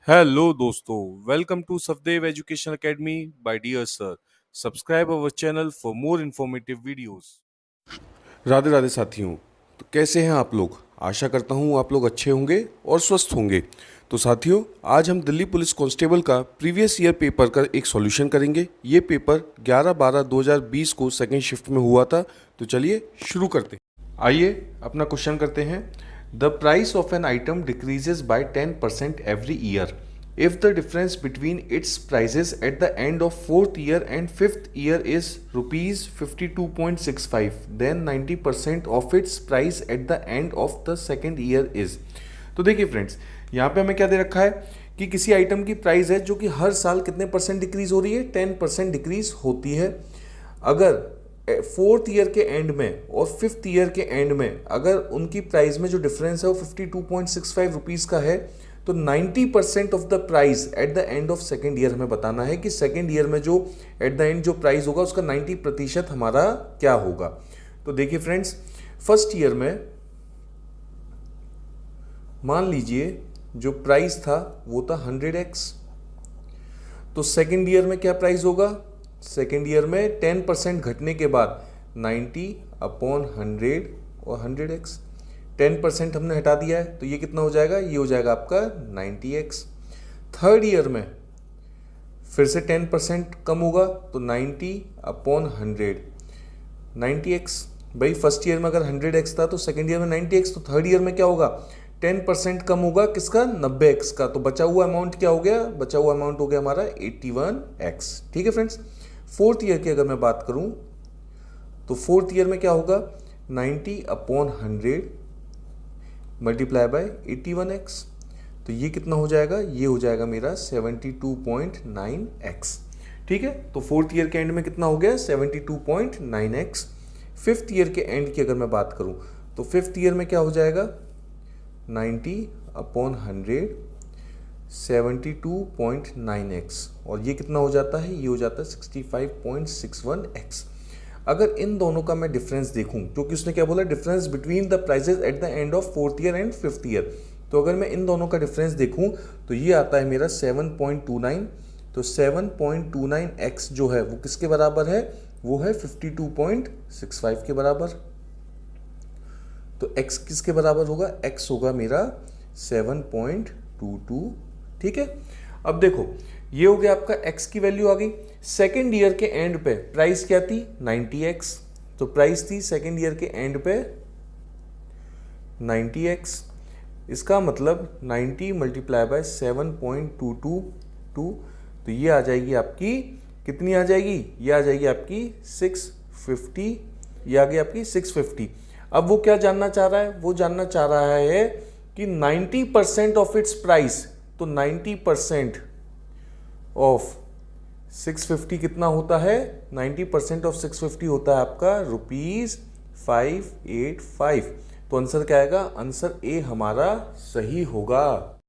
Hello दोस्तों, welcome to Safdev education academy by dear sir. Subscribe our channel for more informative videos. Radhe Radhe साथियों। तो कैसे हैं आप लोग? आशा करता हूँ आप लोग अच्छे होंगे और स्वस्थ होंगे। तो साथियों, आज हम दिल्ली पुलिस कांस्टेबल का प्रीवियस ईयर पेपर का एक सॉल्यूशन करेंगे। ये पेपर 11/12/2020 को सेकेंड शिफ्ट में हुआ था। तो चलिए शुरू करते हैं। आइए अपना क्वेश्चन करते हैं। The price of an item decreases bye 10% every year if the difference between its prices at the end of fourth year and fifth year is rupees 52.65, then 90% of its price at the end of the second year is। तो देखिए friends, यहाँ पे हमें क्या दे रखा है कि किसी आइटम की प्राइस है जो कि हर साल कितने परसेंट डिक्रीज हो रही है, 10% डिक्रीज होती है। अगर फोर्थ ईयर के एंड में और फिफ्थ ईयर के एंड में अगर उनकी प्राइस में जो डिफरेंस है वो 52.65 रुपीज़ का है, तो 90% of the price at the end of second year हमें बताना है कि सेकेंड ईयर में जो एट द एंड जो प्राइस होगा उसका 90% हमारा क्या होगा। तो देखिए फ्रेंड्स, फर्स्ट ईयर में मान लीजिए जो प्राइस था वो था 100x। तो सेकेंड ईयर में क्या प्राइस होगा? सेकेंड ईयर में 10% घटने के बाद 90/100 और 100x। 10% हमने हटा दिया है तो ये कितना हो जाएगा? ये हो जाएगा आपका 90x। थर्ड ईयर में फिर से 10% कम होगा तो 90/100 90x। भाई फर्स्ट ईयर में अगर 100x था तो सेकेंड ईयर में 90x, तो थर्ड ईयर में क्या होगा? 10% कम होगा किसका? 90x का। तो बचा हुआ अमाउंट क्या हो गया? बचा हुआ अमाउंट हो गया हमारा 81x। ठीक है फ्रेंड्स। फोर्थ ईयर की अगर मैं बात करूं तो फोर्थ ईयर में क्या होगा? 90/100 मल्टीप्लाई बाय 81x। तो ये कितना हो जाएगा? ये हो जाएगा मेरा 72.9x। ठीक है, तो फोर्थ ईयर के एंड में कितना हो गया? 72.9x। फिफ्थ ईयर के एंड की अगर मैं बात करूं तो फिफ्थ ईयर में क्या हो जाएगा? 90/100 72.9x, और ये कितना हो जाता है? ये हो जाता है 65.61x। अगर इन दोनों का मैं डिफरेंस देखूं, क्योंकि उसने क्या बोला? Difference between the prices at the end of fourth year and fifth year. तो अगर मैं इन दोनों का डिफरेंस देखूं तो ये आता है मेरा 7.29। तो 7.29x जो है वो किसके बराबर है? वो है 52.65 के बराबर। तो x किसके बराबर होगा? x होगा मेरा 7.22। ठीक है, अब देखो ये हो गया आपका x की वैल्यू आ गई। सेकेंड ईयर के एंड पे प्राइस क्या थी? 90x। तो प्राइस थी सेकेंड ईयर के एंड पे 90x। इसका मतलब 90 मल्टीप्लाई बाय 7.222, तो ये आ जाएगी आपकी कितनी आ जाएगी? ये आ जाएगी आपकी 650। ये आ गई आपकी 650। अब वो क्या जानना चाह रहा है? वो जानना चाह रहा है कि 90% ऑफ इट्स प्राइस। तो 90% ऑफ 650 कितना होता है? 90% ऑफ 650 होता है आपका ₹585। तो आंसर क्या आएगा? आंसर ए हमारा सही होगा।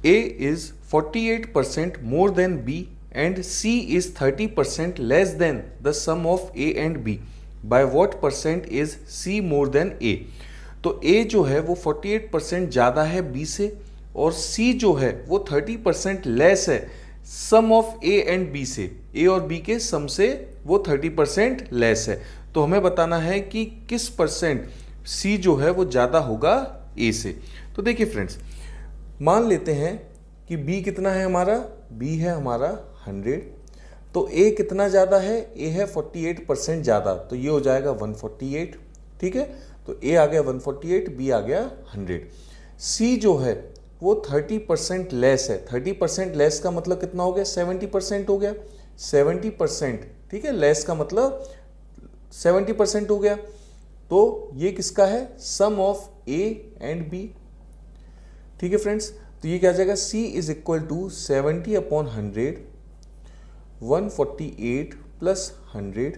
A is 48% more than B and C is 30% less than the sum of A and B. By what percent is C more than A? तो ए जो है वो 48% ज़्यादा है बी से, और सी जो है वो 30% लेस है sum of A and B से। ए और बी के सम से वो 30% लेस है। तो हमें बताना है कि किस परसेंट सी जो है वो ज़्यादा होगा ए से। तो देखिए फ्रेंड्स, मान लेते हैं कि बी कितना है हमारा? बी है हमारा 100। तो ए कितना ज़्यादा है? ए है 48% ज़्यादा, तो ये हो जाएगा 148। ठीक है, तो ए आ गया 148, बी आ गया 100। सी जो है वो 30% लेस है। 30% लेस का मतलब कितना हो गया? 70% हो गया। 70%, ठीक है, लेस का मतलब 70% हो गया। तो ये किसका है? Sum of A and B. ठीक है फ्रेंड्स, तो ये क्या आ जाएगा? C is equal to 70/100 148 plus 100।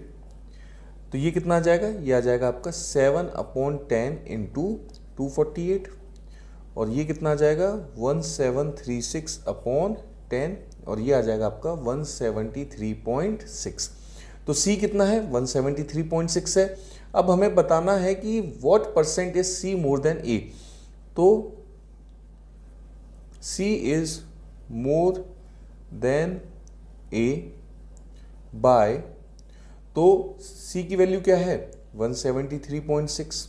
तो ये कितना आ जाएगा? ये आ जाएगा आपका 7/10 इंटू 248, और ये कितना आ जाएगा? 1736/10, और ये आ जाएगा आपका 173.6। तो C कितना है? 173.6 है। अब हमें बताना है कि what percent is C more than A। तो C is more than A by, तो सी की वैल्यू क्या है 173.6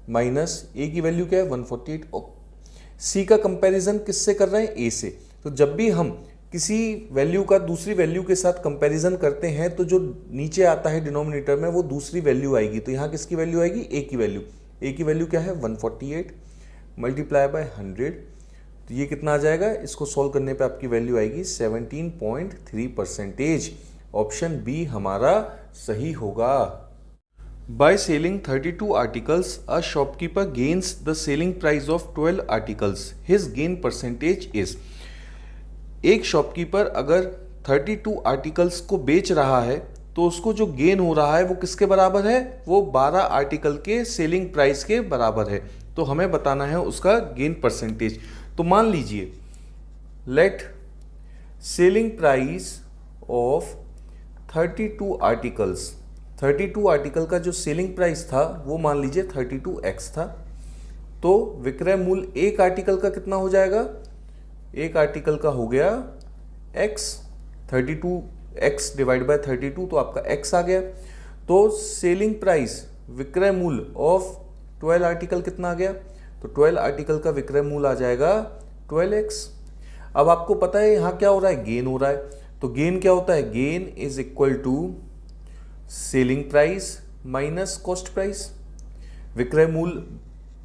माइनस ए की वैल्यू क्या है 148। सी का कंपैरिजन किससे कर रहे हैं, ए से। तो जब भी हम किसी वैल्यू का दूसरी वैल्यू के साथ कंपैरिजन करते हैं तो जो नीचे आता है डिनोमिनेटर में वो दूसरी वैल्यू आएगी। तो यहाँ किसकी वैल्यू आएगी, ए की वैल्यू। ए की वैल्यू क्या है 148 मल्टीप्लाई बाय 100, तो ये कितना आ जाएगा, इसको सॉल्व करने पे आपकी वैल्यू आएगी 17.3%। ऑप्शन बी हमारा सही होगा। By selling 32 articles a shopkeeper gains the selling price of 12 articles, his gain percentage is. एक शॉपकीपर अगर 32 आर्टिकल्स को बेच रहा है तो उसको जो गेन हो रहा है वो किसके बराबर है, वो 12 आर्टिकल के सेलिंग प्राइस के बराबर है। तो हमें बताना है उसका गेन परसेंटेज। तो मान लीजिए let selling price of 32 articles, 32 article का जो सेलिंग प्राइस था वो मान लीजिए 32x था। तो विक्रय मूल्य एक आर्टिकल का कितना हो जाएगा, एक आर्टिकल का हो गया x, 32x डिवाइड बाय 32 तो आपका x आ गया। तो सेलिंग प्राइस विक्रय मूल्य ऑफ 12 आर्टिकल कितना आ गया, तो 12 आर्टिकल का विक्रय मूल्य आ जाएगा 12x। अब आपको पता है यहां क्या हो रहा है, गेन हो रहा है। तो गेन क्या होता है, gain is equal to selling price minus cost price. विक्रय मूल्य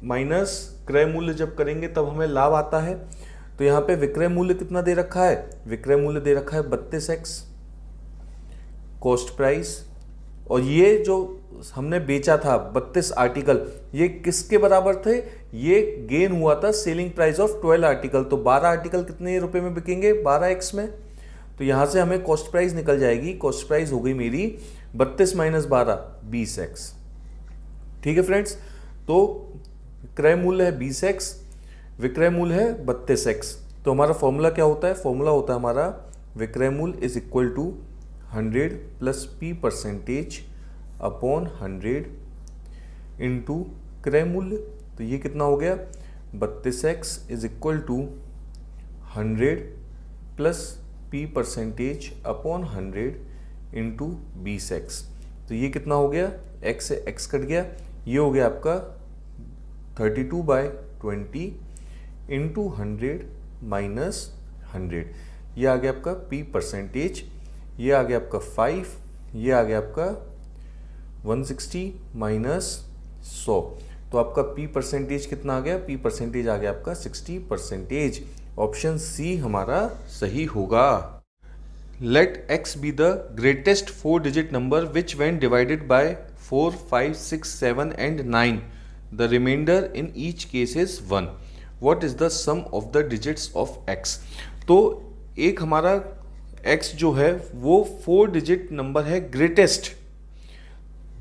माइनस क्रय मूल्य जब करेंगे तब हमें लाभ आता है। तो यहां पे विक्रय मूल्य कितना दे रखा है, विक्रय मूल्य दे रखा है 32x, कॉस्ट प्राइस, और ये जो हमने बेचा था 32 आर्टिकल, ये किसके बराबर थे, ये गेन हुआ था सेलिंग प्राइस ऑफ 12 आर्टिकल। तो 12 आर्टिकल कितने रुपए में बिकेंगे, 12x में। तो यहां से हमें कॉस्ट प्राइस निकल जाएगी, कॉस्ट प्राइस हो गई मेरी 32 माइनस 12 20x। ठीक है फ्रेंड्स, तो क्रय मूल्य है 20x, विक्रय मूल्य है 32x। तो हमारा फॉर्मूला क्या होता है, फॉर्मूला होता है हमारा विक्रय मूल्य is equal to 100 plus p percentage upon 100 into क्रय मूल्य। तो ये कितना हो गया, 32x is equal to 100 plus p percentage upon 100 into 20x। तो ये कितना हो गया, x से x कट गया, ये हो गया आपका 32/20 इंटू 100 माइनस 100। ये आ गया आपका p परसेंटेज, ये आ गया आपका 5, ये आ गया आपका 160 माइनस 100। तो आपका p परसेंटेज कितना आ गया, p परसेंटेज आ गया आपका 60%। ऑप्शन सी हमारा सही होगा। Let x be the greatest 4-digit number which when divided by 4, 5, 6, 7 and 9, the remainder in each case is 1. What is the sum of the digits of x? तो एक हमारा x जो है वो 4 डिजिट नंबर है ग्रेटेस्ट,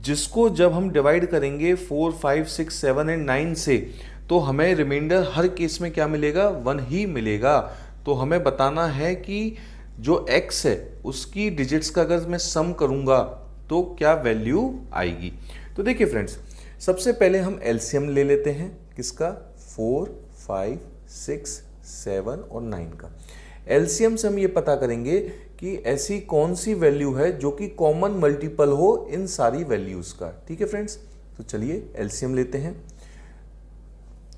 जिसको जब हम डिवाइड करेंगे 4, 5, 6, 7 एंड 9 से तो हमें रिमाइंडर हर केस में क्या मिलेगा, 1 ही मिलेगा। तो हमें बताना है कि जो x है उसकी डिजिट्स का अगर मैं सम करूंगा तो क्या वैल्यू आएगी। तो देखिए फ्रेंड्स, सबसे पहले हम एलसीएम ले लेते हैं किसका, 4, 5, 6, 7 और 9 का। एलसीएम से हम ये पता करेंगे कि ऐसी कौन सी वैल्यू है जो कि कॉमन मल्टीपल हो इन सारी वैल्यूज का। ठीक है फ्रेंड्स, तो चलिए एलसीएम लेते हैं।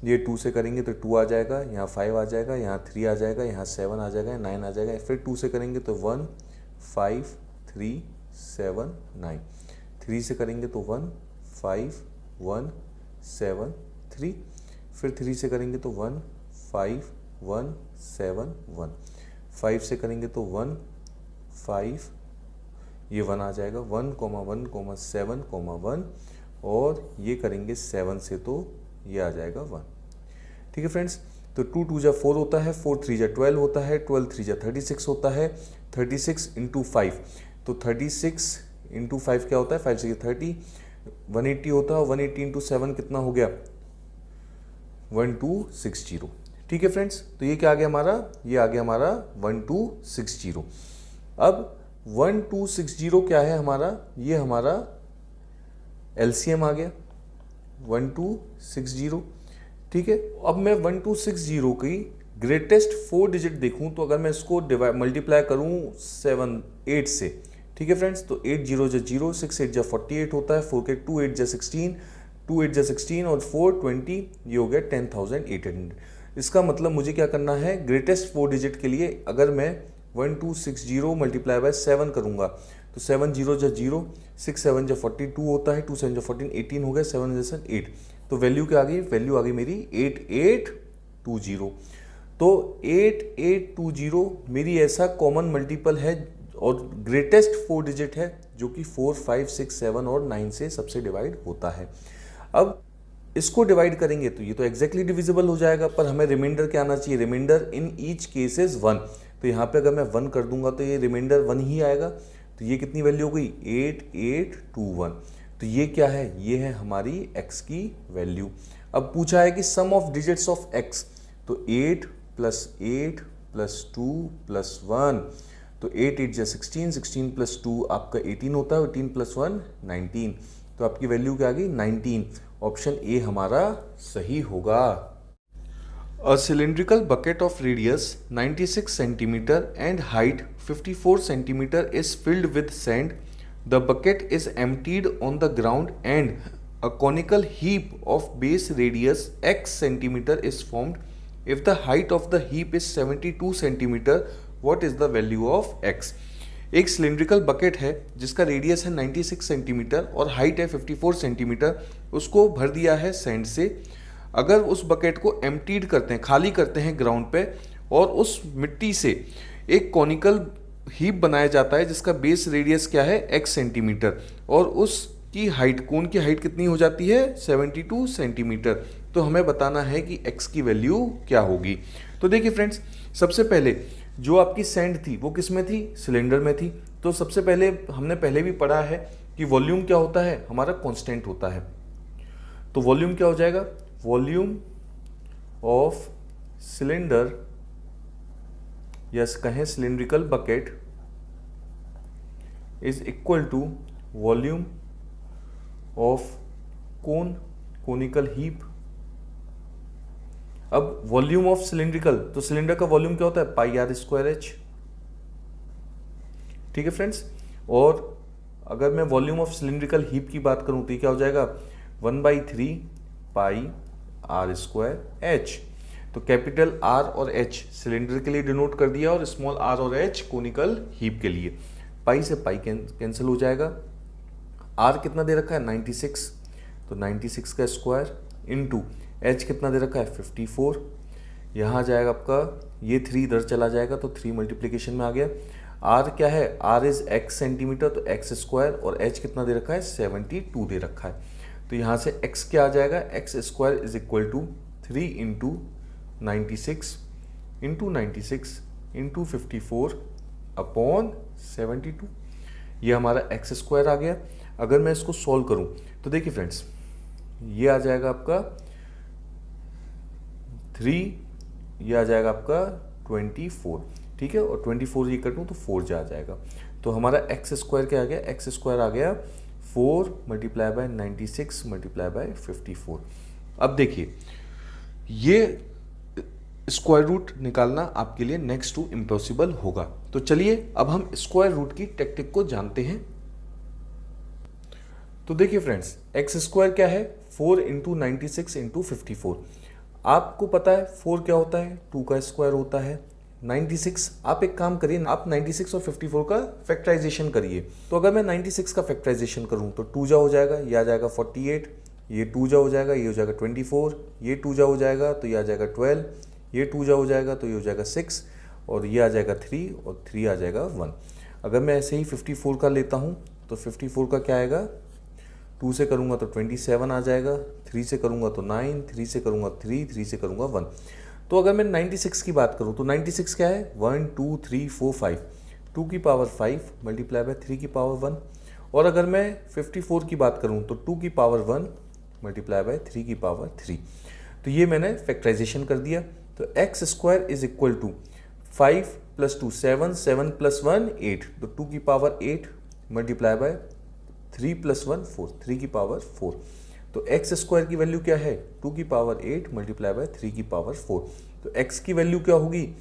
ये 2 से करेंगे तो 2 आ जाएगा, यहाँ 5 आ जाएगा, यहाँ 3 आ जाएगा, यहाँ 7 आ जाएगा, 9 आ जाएगा। फिर 2 से करेंगे तो 1, 5, 3, 7, 9। 3 से करेंगे तो 1, 5, 1, 7, 3। फिर 3 से करेंगे तो 1, 5, 1, 7, 1। 5 से करेंगे तो 1, 5, ये 1 आ जाएगा, 1, 1, 7, 1। और ये करेंगे 7 से तो ये आ जाएगा 1। ठीक है फ्रेंड्स, तो 2 2 जा 4 होता है, 4 3 जा 12 होता है, 12 3 जा 36 होता है, 36 इंटू 5। तो 36 इंटू 5 क्या होता है, 5 से 30, 180 होता है। 180 इंटू 7 कितना हो गया, 1260। ठीक है फ्रेंड्स, तो ये क्या आ गया हमारा, ये आ गया हमारा 1260। अब 1260 क्या है हमारा, ये हमारा एलसीएम आ गया 1260। ठीक है, अब मैं 1260 की ग्रेटेस्ट 4 डिजिट देखूं तो अगर मैं इसको मल्टीप्लाई करूं 8 से, ठीक है फ्रेंड्स, तो 8 0 जा 0, 6 8 जा 48 होता है, 4 के 2 8 जा 16, 2 8 जा 16 और 4 20, ये हो गया 10,800। इसका मतलब मुझे क्या करना है, ग्रेटेस्ट 4 डिजिट के लिए अगर मैं 1260 मल्टीप्लाई बाय 7 करूंगा तो 7 0 जा 0, 6 7 जा 42 होता है, 2 7 जा 14, 18 हो गया, 7 जैसा 8, तो वैल्यू क्या आ गई, वैल्यू आ गई मेरी 8820। तो 8820 मेरी ऐसा कॉमन मल्टीपल है और ग्रेटेस्ट 4 डिजिट है जो कि 4 5 6 7 और 9 से सबसे डिवाइड होता है। अब इसको डिवाइड करेंगे तो ये तो एग्जैक्टली डिविजिबल हो जाएगा, पर हमें रिमाइंडर क्या आना चाहिए, reminder in each case is 1। तो यहाँ पे अगर मैं 1 कर दूंगा तो ये रिमाइंडर 1 ही आएगा, तो ये कितनी वैल्यू हो गई, 8821। तो ये क्या है, ये है हमारी x की वैल्यू। अब पूछा है कि सम ऑफ डिजिट्स ऑफ x, तो 8 + 8 + 2 + 1, तो 8 8 जा 16, 16 + 2 आपका 18 होता है, 18 + 1 19, तो आपकी वैल्यू क्या आ गई 19। ऑप्शन ए हमारा सही होगा। A cylindrical bucket of radius 96 cm and height 54 cm is filled with sand. The bucket is emptied on the ground and a conical heap of base radius x cm is formed. If the height of the heap is 72 cm, what is the value of x? एक cylindrical bucket है जिसका radius है 96 centimetre और height है 54 centimetre, उसको भर दिया है सैंड से। अगर उस बकेट को एम्प्टीड करते हैं, खाली करते हैं ग्राउंड पे, और उस मिट्टी से एक कॉनिकल हीप बनाया जाता है जिसका बेस रेडियस क्या है x सेंटीमीटर, और उसकी हाइट, कोन की हाइट कितनी हो जाती है 72 सेंटीमीटर। तो हमें बताना है कि x की वैल्यू क्या होगी। तो देखिए फ्रेंड्स, सबसे पहले जो आपकी सैंड थी वो किस में थी, सिलेंडर में थी। तो सबसे पहले हमने पहले भी पढ़ा है कि वॉल्यूम क्या होता है, हमारा कांस्टेंट होता है। तो वॉल्यूम क्या हो जाएगा, वॉल्यूम ऑफ सिलेंडर या कहें cylindrical bucket is equal to volume of conical heap. अब वॉल्यूम ऑफ सिलिंड्रिकल, तो सिलेंडर का वॉल्यूम क्या होता है, πr²h, ठीक है फ्रेंड्स। और अगर मैं वॉल्यूम ऑफ सिलिंड्रिकल हीप की बात करूं तो ये क्या हो जाएगा 1/3 πr²h। तो कैपिटल R और H सिलेंडर के लिए डिनोट कर दिया और स्मॉल r और H कोनिकल हीप के लिए। पाई से पाई कैंसिल हो जाएगा। R कितना दे रखा है 96, तो 96 का स्क्वायर इनटू H कितना दे रखा है 54, यहाँ आ जाएगा आपका, ये 3 इधर चला जाएगा तो 3 मल्टीप्लिकेशन में आ गया। R क्या है, R इज x सेंटीमीटर, तो x² और H कितना दे रखा है 72 दे रखा है। तो यहाँ से x क्या आ जाएगा, x² is equal to 3 into 96 into 54 upon 72, ये हमारा x² आ गया। अगर मैं इसको सॉल्व करूं तो देखिए फ्रेंड्स, ये आ जाएगा आपका 3, ये आ जाएगा आपका 24, ठीक है, और 24 ये कटूँ तो 4 जा जाएगा। तो हमारा x² क्या आ गया, x² आ गया 4 × 96 × 54। अब देखिए, ये स्क्वायर रूट निकालना आपके लिए नेक्स्ट टू इम्पॉसिबल होगा। तो चलिए अब हम स्क्वायर रूट की टेक्निक को जानते हैं। तो देखिए फ्रेंड्स, x² क्या है 4 × 96 × 54। आपको पता है 4 क्या होता है, 2 का स्क्वायर होता है। 96, आप एक काम करिए, आप 96 और 54 का फैक्टराइजेशन करिए। तो अगर मैं 96 का फैक्टराइजेशन करूं तो 2 जा हो जाएगा, ये आ जाएगा 48, ये 2 जा हो जाएगा, ये हो जाएगा 24, ये 2 जा हो जाएगा तो ये आ जाएगा 12, ये 2 जा हो जाएगा तो ये हो जाएगा 6, और ये आ जाएगा 3, और 3 आ जाएगा 1। अगर मैं ऐसे ही 54 का लेता हूँ तो 54 का क्या आएगा, 2 से करूँगा तो 27 आ जाएगा, 3 से करूँगा तो 9, 3 से करूँगा 3, 3 से करूँगा 1। तो अगर मैं 96 की बात करूँ तो 96 क्या है 1 2 3 4 5, 2 की पावर 5 मल्टीप्लाई बाय 3 की पावर 1। और अगर मैं 54 की बात करूँ तो 2 की पावर 1 मल्टीप्लाई बाय 3 की पावर 3। तो ये मैंने फैक्टराइजेशन कर दिया। तो x² इज इक्वल टू 5 + 2 7, 7 + 1 8, तो 2 की पावर 8 मल्टीप्लाई बाय 3 + 1 4, 3 की पावर 4। तो x² की वैल्यू क्या है 2 की पावर 8 मल्टीप्लाई बाय 3 की पावर 4। तो x की वैल्यू क्या होगी,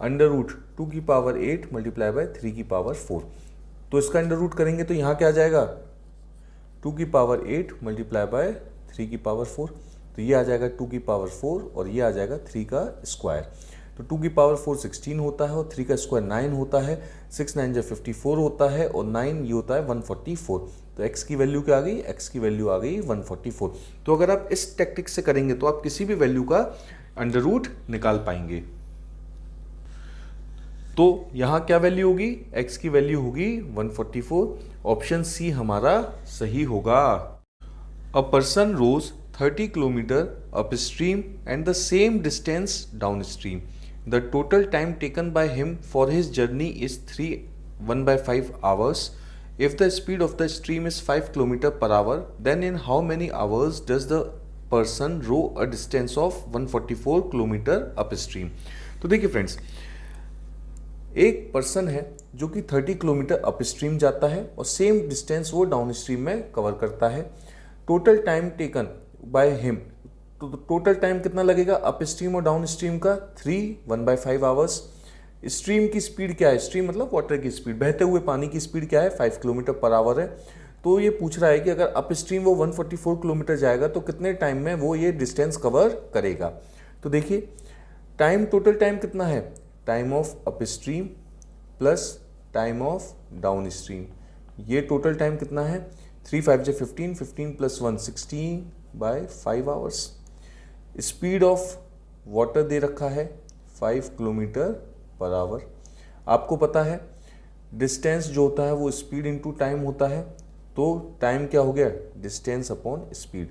अंडर रूट 2 की पावर 8 मल्टीप्लाई बाय 3 की पावर 4। तो इसका अंडर रूट करेंगे तो यहाँ क्या आ जाएगा, 2 की पावर 8 मल्टीप्लाई बाय 3 की पावर 4। तो ये आ जाएगा 2 की पावर 4 और ये आ जाएगा 3 का स्क्वायर। तो 2 की पावर 4 16 होता है और 3 का स्क्वायर 9 होता है, 6 9 जा 54 होता है और 9 ये होता है 144। तो x की वैल्यू क्या आ गई, x की वैल्यू आ गई 144। तो अगर आप इस टेक्निक से करेंगे तो आप किसी भी वैल्यू का अंडर रूट निकाल पाएंगे। तो यहां क्या वैल्यू होगी, x की वैल्यू होगी 144। ऑप्शन सी हमारा सही होगा। A person rows 30 kilometre upstream and the same distance downstream. The total time taken by him for his journey is 1/5 hours. If the speed of the stream is 5 km per hour, then in how many hours does the person row a distance of 144 kilometre upstream? तो देखिए friends, एक person है जो कि 30 kilometre upstream जाता है और same distance वो डाउन स्ट्रीम में कवर करता है। Total time taken by him, तो टोटल टाइम कितना लगेगा अपस्ट्रीम और डाउन स्ट्रीम का, 1/5 आवर्स। स्ट्रीम की स्पीड क्या है, स्ट्रीम मतलब वाटर की स्पीड, बहते हुए पानी की स्पीड क्या है, 5 किलोमीटर पर आवर है। तो ये पूछ रहा है कि अगर अप स्ट्रीम वो 144 किलोमीटर जाएगा तो कितने टाइम में वो ये डिस्टेंस कवर करेगा। तो देखिए टाइम, टोटल टाइम कितना है, time of upstream plus time of downstream, ये टोटल टाइम कितना है, 3 5 जा 15, 15 plus 1 16/5 hours. Speed of water दे रखा है 5 किलोमीटर पर आवर। आपको पता है डिस्टेंस जो होता है वो स्पीड इनटू टाइम होता है, तो टाइम क्या हो गया, डिस्टेंस अपॉन स्पीड।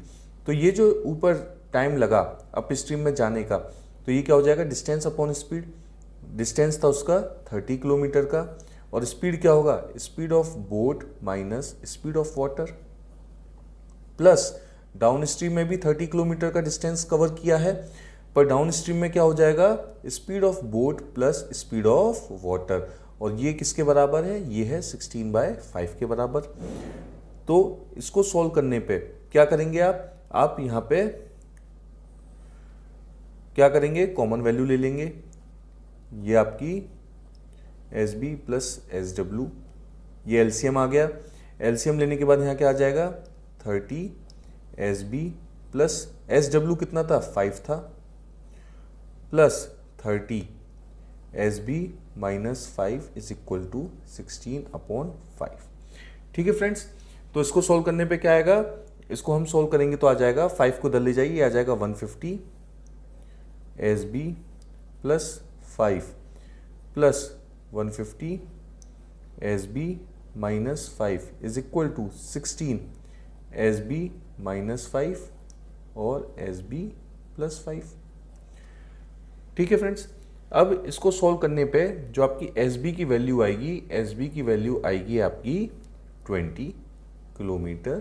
तो ये जो ऊपर टाइम लगा अप स्ट्रीम में जाने का, तो ये क्या हो जाएगा, डिस्टेंस अपॉन स्पीड। डिस्टेंस था उसका 30 किलोमीटर का और स्पीड क्या होगा, speed of boat minus speed of water, plus down stream में भी 30 किलोमीटर का डिस्टेंस कवर किया है, पर डाउन स्ट्रीम में क्या हो जाएगा, speed of boat plus speed of water, और ये किसके बराबर है, ये है 16/5 के बराबर। तो इसको सॉल्व करने पे क्या करेंगे आप यहां पे क्या करेंगे, कॉमन वैल्यू ले लेंगे, ये आपकी S B plus S W, ये एलसीएम आ गया। एलसीएम लेने के बाद यहाँ क्या आ जाएगा, 30 S B plus S W कितना था, 5 था, plus 30 S B minus 5 is equal to 16/5। ठीक है फ्रेंड्स, तो इसको सॉल्व करने पे क्या आएगा, इसको हम सॉल्व करेंगे तो आ जाएगा 5 को दल ले जाइए, आ जाएगा 150 S B plus 5 plus 150 S B minus 5 is equal to 16 S B minus 5 और एस बी प्लस 5। ठीक है फ्रेंड्स, अब इसको सॉल्व करने पे जो आपकी एस बी की वैल्यू आएगी, एस बी की वैल्यू आएगी आपकी 20 किलोमीटर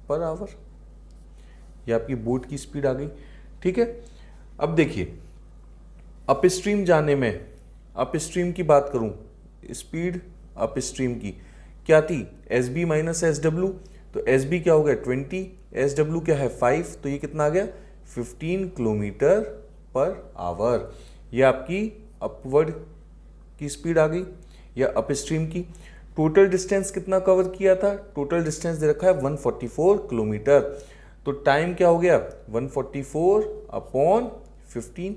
पर आवर। ये आपकी बोट की स्पीड आ गई। ठीक है, अब देखिए अप स्ट्रीम जाने में, अप स्ट्रीम की बात करूं, स्पीड अप स्ट्रीम की क्या थी, S B minus S W. तो एस बी क्या हो गया 20, एस डब्ल्यू क्या है 5, तो ये कितना आ गया 15 किलोमीटर पर आवर। ये आपकी अपवर्ड की स्पीड आ गई या अप स्ट्रीम की। टोटल डिस्टेंस कितना कवर किया था, टोटल डिस्टेंस दे रखा है 144 किलोमीटर। तो टाइम क्या हो गया 144/15,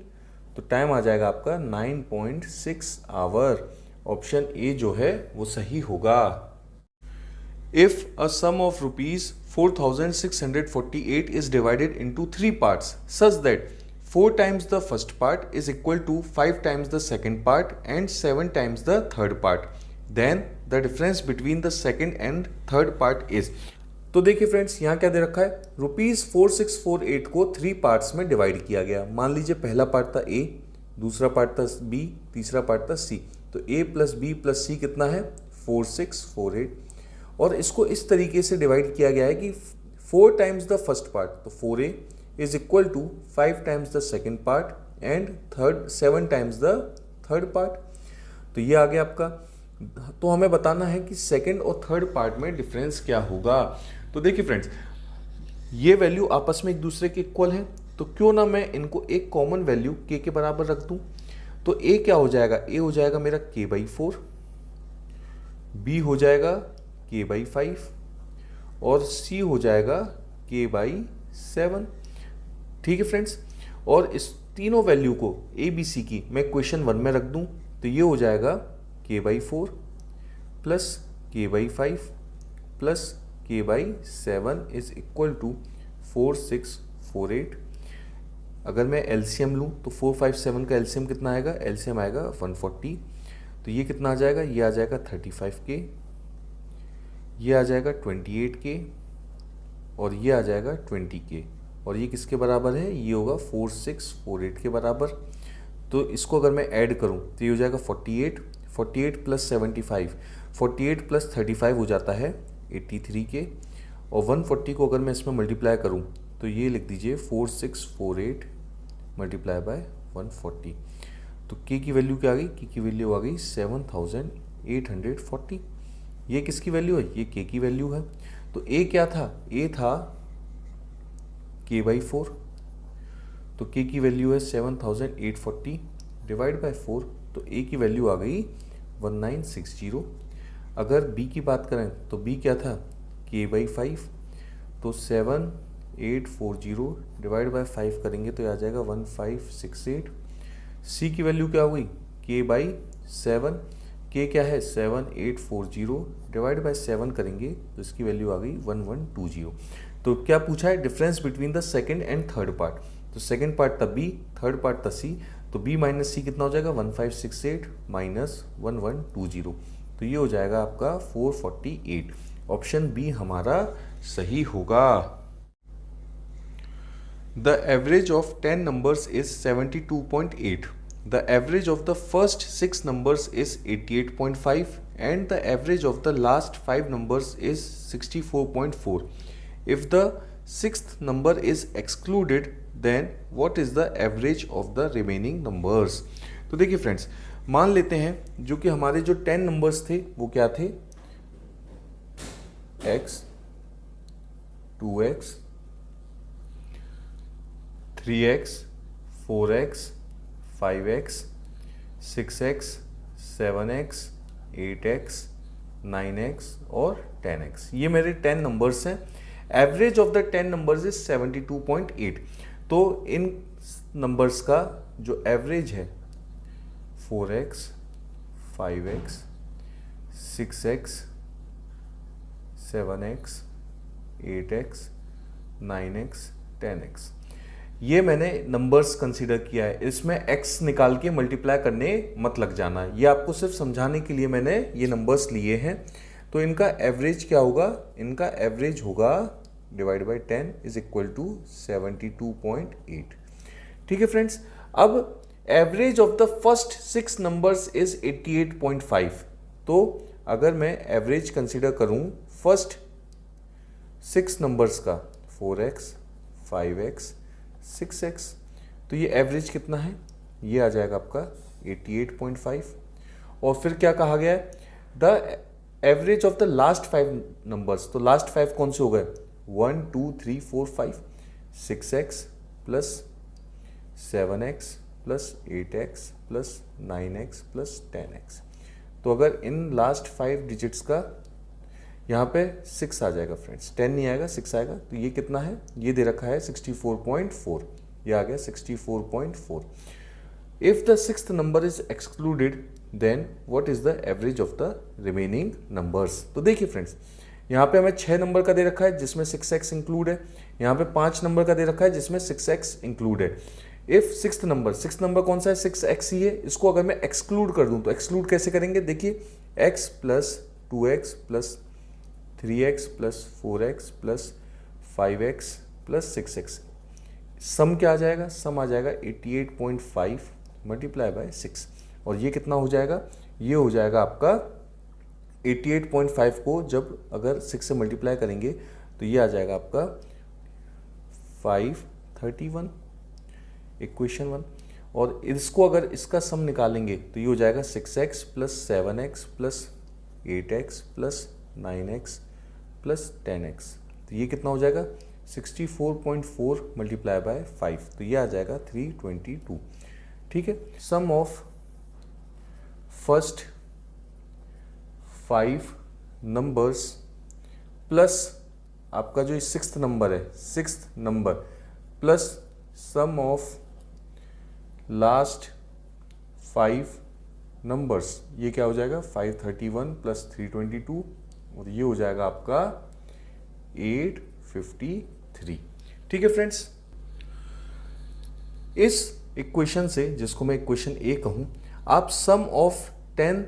तो टाइम आ जाएगा आपका 9.6 आवर। ऑप्शन ए जो है वो सही होगा। If a sum of rupees 4648 is divided into 3 parts such that 4 times the first part is equal to 5 times the second part and 7 times the third part, then the difference between the second and third part is। तो देखिए friends यहाँ क्या दे रखा है, ₹4648 को 3 parts में divide किया गया। मान लीजिए पहला पार्ट था ए, दूसरा पार्ट था बी, तीसरा पार्ट था सी। तो ए प्लस बी प्लस सी कितना है 4648, और इसको इस तरीके से डिवाइड किया गया है कि 4 टाइम्स द फर्स्ट पार्ट, तो 4a is equal to 5 times the second part and 7 times the third part. तो ये आ गया आपका। तो हमें बताना है कि सेकेंड और थर्ड पार्ट में डिफरेंस क्या होगा। तो देखिए फ्रेंड्स, ये वैल्यू आपस में एक दूसरे के इक्वल है, तो क्यों ना मैं इनको एक कॉमन वैल्यू k के बराबर रख दूं। तो a क्या हो जाएगा, a हो जाएगा मेरा k/4, b हो जाएगा k/5 और c हो जाएगा k/7। ठीक है फ्रेंड्स, और इस तीनों वैल्यू को a b c की मैं इक्वेशन 1 में रख दूं तो ये हो जाएगा k/4 plus k/5 plus k/7 is equal to 4 6 4 8। अगर मैं एलसीएम लूँ तो 4 5 7 का एलसीएम कितना आएगा, एलसीएम आएगा 140। तो ये कितना आ जाएगा, ये आ जाएगा 35K, ये आ जाएगा 28K और ये आ जाएगा 20K। और ये किसके बराबर है, ये होगा 4 6 4 8 के बराबर। तो इसको अगर मैं ऐड करूँ तो ये हो जाएगा 48, 48 प्लस 75, 48 प्लस 35 हो जाता है 83K। और 140 को अगर मैं इसमें मल्टीप्लाई करूँ तो ये लिख दीजिए 4 6 4 8 मल्टीप्लाई बाय 140। तो K की वैल्यू क्या आ गई, K की वैल्यू आ गई 7840। ये किसकी वैल्यू है, ये K की वैल्यू है। तो A क्या था, A था k/4। तो K की वैल्यू है 7840 डिवाइड बाय 4, तो A की वैल्यू आ गई 1960। अगर B की बात करें तो B क्या था, k/5। तो 7840 डिवाइड बाय 5 करेंगे तो आ जाएगा 1568। C की वैल्यू क्या हो गई, k/7। K क्या है 7840 डिवाइड बाय 7 करेंगे तो इसकी वैल्यू आ गई 1120। तो क्या पूछा है, difference between the second and third part. तो सेकंड पार्ट था B, थर्ड पार्ट था C। तो B माइनस C कितना हो जाएगा, 1568 माइनस 1120। तो ये हो जाएगा आपका 448। ऑप्शन बी हमारा सही होगा। The average of 10 numbers is 72.8. The average of the first 6 numbers is 88.5 and the average of the last 5 numbers is 64.4. If the sixth number is excluded, then what is the average of the remaining numbers? तो देखिए friends, मान लेते हैं जो कि हमारे जो 10 numbers थे वो क्या थे, x, 2x, 3x, 4x, 5x, 6x, 7x, 8x, 9x और 10x। ये मेरे 10 नंबर्स हैं। Average of the 10 numbers is 72.8। तो इन नंबर्स का जो एवरेज है 4x, 5x, 6x, 7x, 8x, 9x, 10x, ये मैंने नंबर्स कंसीडर किया है। इसमें x निकाल के मल्टीप्लाई करने मत लग जाना, ये आपको सिर्फ समझाने के लिए मैंने ये नंबर्स लिए हैं। तो इनका एवरेज क्या होगा, इनका एवरेज होगा divide by 10 is equal to 72.8। ठीक है फ्रेंड्स, अब average of the first 6 numbers is 88.5। तो अगर मैं एवरेज कंसीडर करूं फर्स्ट 6 नंबर्स का 4x, 5x, 6x, तो ये एवरेज कितना है, ये आ जाएगा आपका 88.5। और फिर क्या कहा गया है, the average of the last 5 numbers. तो लास्ट 5 कौन से हो गए, 1 2 3 4 5, 6x plus 7x plus 8x plus 9x plus 10x। तो अगर इन लास्ट 5 डिजिट्स का यहाँ पे 6 आ जाएगा फ्रेंड्स, 10 नहीं आएगा 6 आएगा। तो ये कितना है, ये दे रखा है 64.4, ये आ गया 64.4। If the sixth number is excluded then what is the average of the remaining numbers. तो देखिए फ्रेंड्स, यहाँ पे हमें 6 नंबर का दे रखा है जिसमें 6x इंक्लूड है, यहाँ पे 5 नंबर का दे रखा है जिसमें 6x इंक्लूड है। इफ सिक्स नंबर कौन सा है, 6x ही है। इसको अगर मैं एक्सक्लूड कर दूं तो एक्सक्लूड कैसे करेंगे, देखिए x plus 2x plus 3x plus 4x plus 5x plus 6x, सम क्या आ जाएगा, सम आ जाएगा 88.5 मल्टीप्लाई बाय 6। और ये कितना हो जाएगा, ये हो जाएगा आपका 88.5 को जब अगर 6 से मल्टीप्लाई करेंगे तो ये आ जाएगा आपका 531, इक्वेशन 1। और इसको अगर इसका सम निकालेंगे तो ये हो जाएगा 6x plus 7x plus 8x plus 9x plus 10x। तो ये कितना हो जाएगा 64.4 मल्टीप्लाई बाय 5, तो ये आ जाएगा 322। ठीक है, sum of first 5 numbers plus आपका जो सिक्स्थ नंबर है, sixth number plus sum of last 5 numbers, ये क्या हो जाएगा 531 प्लस 322, और ये हो जाएगा आपका 853। ठीक है फ्रेंड्स, इस इक्वेशन से, जिसको मैं इक्वेशन ए कहूं, आप सम ऑफ 10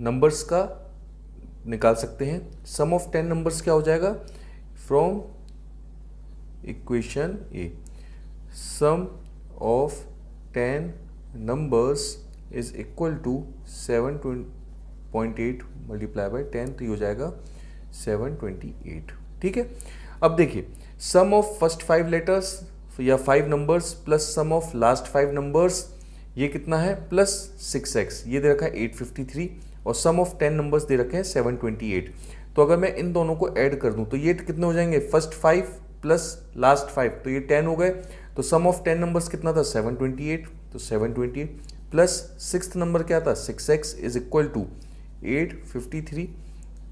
नंबर्स का निकाल सकते हैं। सम ऑफ 10 नंबर्स क्या हो जाएगा, from equation A sum of 10 numbers is equal to 7.8 multiply by 10, तो ये हो जाएगा 728। ठीक है, अब देखिए सम ऑफ फर्स्ट 5 लेटर्स या 5 numbers plus sum of last 5 numbers, ये कितना है प्लस 6x, ये दे रखा है 853, और सम ऑफ 10 नंबर्स दे रखे हैं 728। तो अगर मैं इन दोनों को ऐड कर दूं तो ये कितने हो जाएंगे, फर्स्ट 5 प्लस लास्ट 5, तो ये 10 हो गए। तो सम ऑफ 10 नंबर्स कितना था 728, तो 728 प्लस सिक्स्थ नंबर क्या था 6x इज इक्वल टू 853,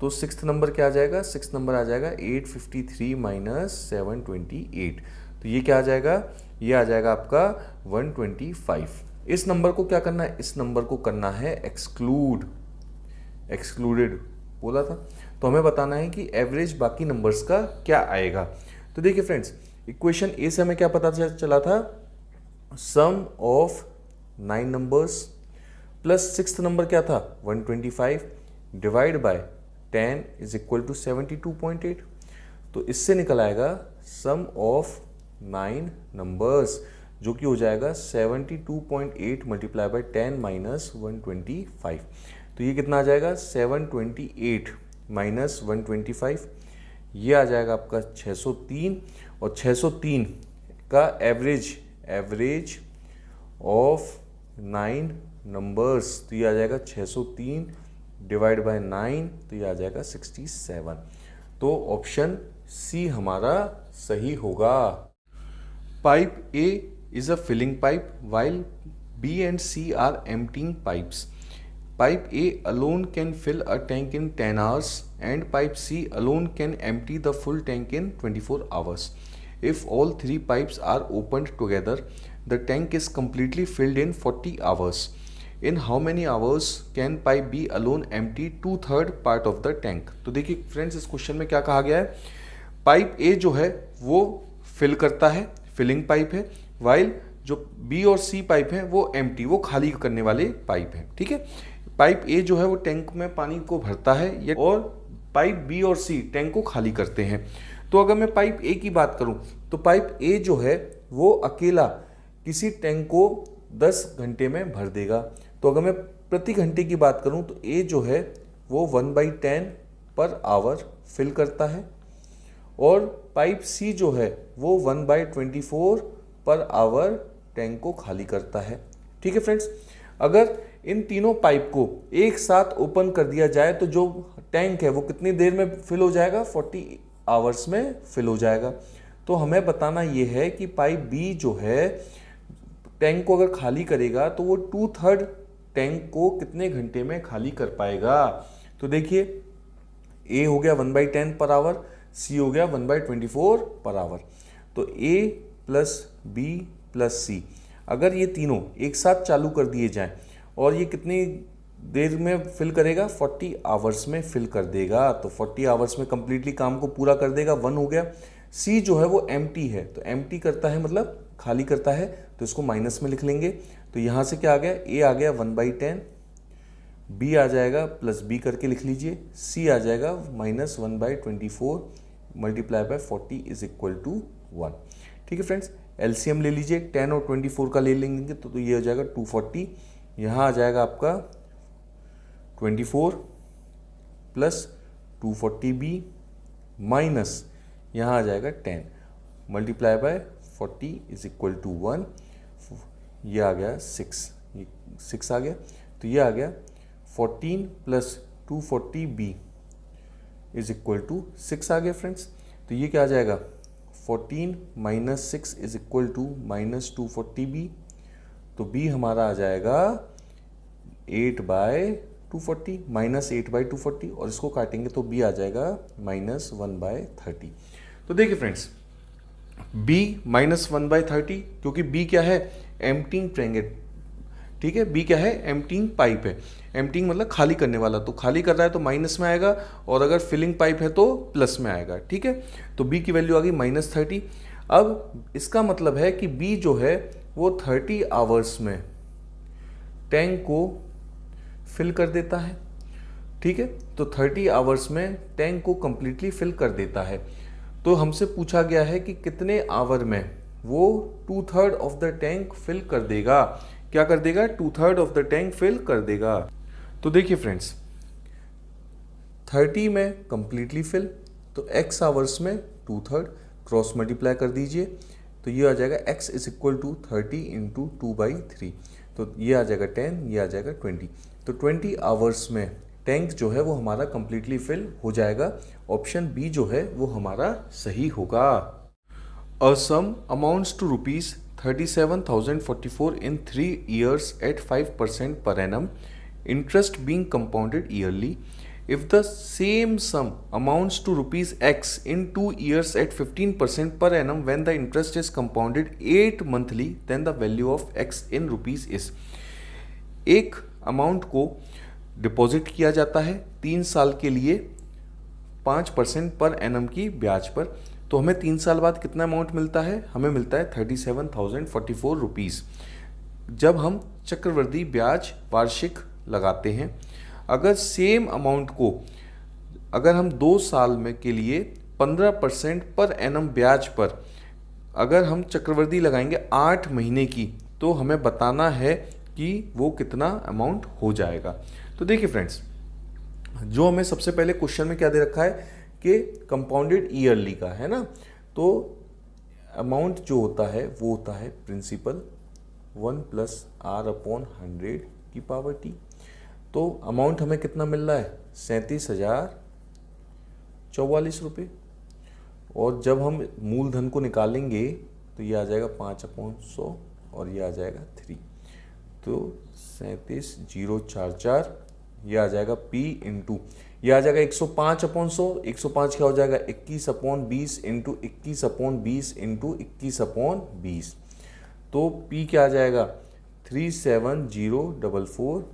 तो सिक्स्थ नंबर क्या आ जाएगा, सिक्स्थ नंबर आ जाएगा 853 माइनस 728, तो ये क्या आ जाएगा, ये आ जाएगा आपका 125। इस नंबर को क्या करना है, इस नंबर को करना है एक्सक्लूड, एक्सक्लूडेड बोला था, तो हमें बताना है कि एवरेज बाकी नंबर्स का क्या आएगा। तो देखिए फ्रेंड्स, इक्वेशन ए से हमें क्या पता चला था, sum of 9 numbers plus sixth number क्या था 125 divide by 10 is equal to 72.8, तो इससे निकल आएगा सम ऑफ 9 नंबर्स, जो कि हो जाएगा 72.8 मल्टीप्लाई बाय 10 माइनस 125, तो ये कितना आ जाएगा 728 माइनस 125, ये आ जाएगा आपका 603, और 603 का एवरेज ऑफ 9 नंबर्स, तो ये आ जाएगा 603 डिवाइड बाय 9, तो ये आ जाएगा 67, तो ऑप्शन सी हमारा सही होगा। Pipe A is a filling pipe while B and C are emptying pipes. Pipe A alone can fill a tank in 10 hours and pipe C alone can empty the full tank in 24 hours. If all 3 pipes are opened together, the tank is completely filled in 40 hours. In how many hours can pipe B alone empty 2/3 part of the tank? तो देखिए friends, इस question में क्या कहा गया है, pipe ए जो है वो फिल करता है, फिलिंग पाइप है, वाइल जो बी और सी पाइप हैं वो एम्प्टी, वो खाली करने वाले पाइप हैं। ठीक है, पाइप ए जो है वो टैंक में पानी को भरता है, और पाइप बी और सी टैंक को खाली करते हैं। तो अगर मैं पाइप ए की बात करूं तो पाइप ए जो है वो अकेला किसी टैंक को 10 घंटे में भर देगा। तो अगर मैं प्रति घंटे की बात करूं तो ए जो है वो 1/10 पर आवर फिल करता है, और पाइप सी जो है वो 1/24 पर आवर टैंक को खाली करता है। ठीक है फ्रेंड्स, अगर इन तीनों पाइप को एक साथ ओपन कर दिया जाए तो जो टैंक है वो कितनी देर में फिल हो जाएगा, 40 आवर्स में फिल हो जाएगा। तो हमें बताना ये है कि पाइप बी जो है टैंक को अगर खाली करेगा तो वो 2/3 टैंक को कितने घंटे में खाली कर पाएगा। तो देखिए, ए हो गया 1/10 पर आवर, सी हो गया 1/24 पर आवर, तो ए प्लस बी प्लस सी अगर ये तीनों एक साथ चालू कर दिए जाएं और ये कितनी देर में फिल करेगा, 40 आवर्स में फिल कर देगा। तो 40 आवर्स में कंप्लीटली काम को पूरा कर देगा, 1 हो गया। सी जो है वो एम्प्टी है, तो एम्प्टी करता है मतलब खाली करता है, तो इसको माइनस में लिख लेंगे। तो यहाँ से क्या आ गया, ए आ गया 1/10, बी आ जाएगा प्लस बी करके लिख लीजिए, सी आ जाएगा minus 1/24 multiply by 40 is equal to 1। ठीक है फ्रेंड्स, एलसीएम ले लीजिए, 10 और 24 का ले लेंगे तो ये हो जाएगा 240, यहाँ आ जाएगा आपका 24 प्लस 240b माइनस यहाँ आ जाएगा 10 multiply by 40 is equal to 1, ये आ गया 6, ये 6 आ गया, तो ये आ गया 14 plus 240b is equal to 6 आ गया फ्रेंड्स। तो ये क्या आ जाएगा 14 minus 6 is equal to minus 240b। तो b हमारा आ जाएगा 8/240, -8/240, और इसको काटेंगे तो b आ जाएगा -1/30। तो देखिए फ्रेंड्स, b -1/30, क्योंकि b क्या है, एम्प्टिंग टैंक है, ठीक है। b क्या है, एम्प्टिंग पाइप है। एम्प्टिंग मतलब खाली करने वाला, तो खाली कर रहा है तो माइनस में आएगा, और अगर फिलिंग पाइप है तो प्लस में आएगा, ठीक है। तो b की वैल्यू आ गई -30। अब इसका मतलब है कि b जो है वो 30 आवर्स में टैंक को फिल कर देता है, ठीक है। तो 30 आवर्स में टैंक को कंप्लीटली फिल कर देता है। तो हमसे पूछा गया है कि कितने आवर में वो 2/3 ऑफ द टैंक फिल कर देगा। क्या कर देगा, 2/3 ऑफ द टैंक फिल कर देगा। तो देखिए फ्रेंड्स, 30 में कंप्लीटली फिल, तो x आवर्स में 2/3, क्रॉस मल्टीप्लाई कर दीजिए, तो ये आ जाएगा x is equal to 30 into 2/3। तो ये आ जाएगा 10, ये आ जाएगा 20। तो 20 आवर्स में टैंक जो है वो हमारा कंप्लीटली फिल हो जाएगा। ऑप्शन बी जो है वो हमारा सही होगा। A sum amounts to rupees 37,044 in 3 years at 5% per annum, interest being compounded yearly. If the same sum amounts to rupees X in 2 years at 15% per annum when the interest is compounded 8 monthly, then the value of X in rupees is। एक amount को deposit किया जाता है 3 साल के लिए 5% per annum की ब्याज पर। तो हमें 3 साल बाद कितना अमाउंट मिलता है, हमें मिलता है 37,044 रुपीज़, जब हम चक्रवृद्धि ब्याज वार्षिक लगाते हैं। अगर सेम अमाउंट को अगर हम 2 साल में के लिए 15% पर एनम ब्याज पर अगर हम चक्रवृद्धि लगाएंगे 8 महीने की, तो हमें बताना है कि वो कितना अमाउंट हो जाएगा। तो देखिए फ्रेंड्स, जो हमें सबसे पहले क्वेश्चन में क्या दे रखा है कि कंपाउंडेड ईयरली का है ना, तो अमाउंट जो होता है वो होता है प्रिंसिपल 1 + r/100 की पावर t। तो अमाउंट हमें कितना मिल रहा है, 37,044 रुपये। और जब हम मूलधन को निकालेंगे तो ये आ जाएगा 5/100 और ये आ जाएगा 3। तो 37,044, ये आ जाएगा p इंटू, ये आ जाएगा 105/100। 105 क्या हो जाएगा, 21/20 इंटू 21/20 इंटू 21/20। तो p क्या आ जाएगा, 37044